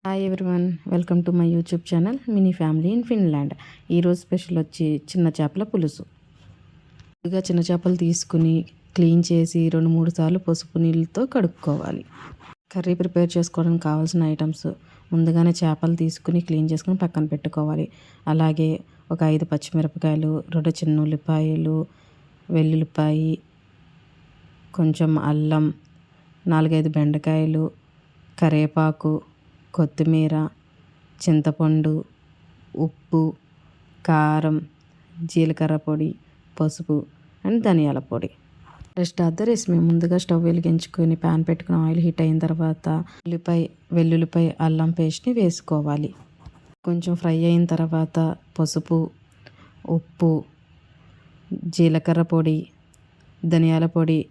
Hi everyone, welcome to my YouTube channel mini family in Finland. ఈరోజు special వచ్చి చిన్న చేపల పులుసు. ముందుగా చిన్న చేపలు తీసుకుని క్లీన్ చేసి 2-3 సార్లు పసుపు నీళ్ళతో కడుక్కోవాలి. కర్రీ ప్రిపేర్ చేసుకోవడానికి కావాల్సిన ఐటమ్స్ ముందుగానే చేపలు తీసుకుని క్లీన్ చేసుకుని పక్కన పెట్టుకోవాలి. అలాగే ఒక 5 పచ్చిమిరపకాయలు, 2 చిన్న ఉల్లిపాయలు, వెల్లుల్లిపాయి, కొంచెం అల్లం, 4-5 బెండకాయలు, కరివేపాకు, కొత్తిమీర, చింతపండు, ఉప్పు, కారం, జీలకర్ర పొడి, పసుపు అండ్ ధనియాల పొడి. Start the recipe. ముందుగా స్టవ్ వెలిగించుకొని ప్యాన్ పెట్టుకుని ఆయిల్ హీట్ అయిన తర్వాత వెల్లుల్లిపాయ అల్లం పేస్ట్ని వేసుకోవాలి. కొంచెం ఫ్రై అయిన తర్వాత పసుపు, ఉప్పు, జీలకర్ర పొడి, ధనియాల పొడి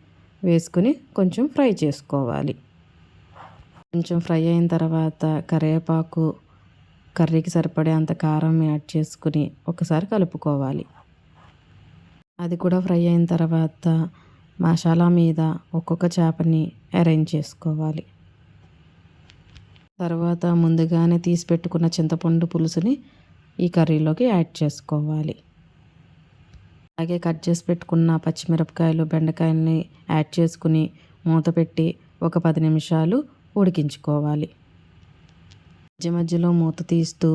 వేసుకుని కొంచెం ఫ్రై చేసుకోవాలి. కొంచెం ఫ్రై అయిన తర్వాత కరివేపాకు, కర్రీకి సరిపడే అంత కారం యాడ్ చేసుకుని ఒకసారి కలుపుకోవాలి. అది కూడా ఫ్రై అయిన తర్వాత మసాలా మీద ఒక్కొక్క చేపని అరేంజ్ చేసుకోవాలి. తర్వాత ముందుగానే తీసి పెట్టుకున్న చింతపండు పులుసుని ఈ కర్రీలోకి యాడ్ చేసుకోవాలి. అలాగే కట్ చేసి పెట్టుకున్న పచ్చిమిరపకాయలు, బెండకాయలని యాడ్ చేసుకుని మూత పెట్టి ఒక 10 నిమిషాలు ఉడికించుకోవాలి. మధ్య మధ్యలో మూత తీస్తూ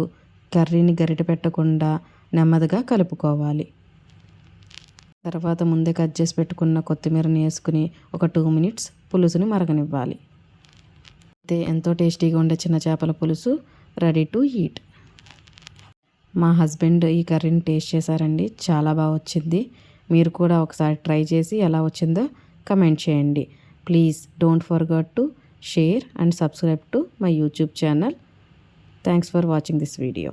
కర్రీని గరిటె పెట్టకుండా నెమ్మదిగా కలుపుకోవాలి. తర్వాత ముందే కట్ చేసి పెట్టుకున్న కొత్తిమీరని వేసుకుని ఒక 2 మినిట్స్ పులుసుని మరగనివ్వాలి. అయితే ఎంతో టేస్టీగా ఉండే చిన్న చేపల పులుసు రెడీ టు ఈట్. మా హస్బెండ్ ఈ కర్రీని టేస్ట్ చేశారండి, చాలా బాగా వచ్చింది. మీరు కూడా ఒకసారి ట్రై చేసి ఎలా వచ్చిందో కమెంట్ చేయండి. Please don't forget to share and subscribe to my YouTube channel. Thanks for watching this video.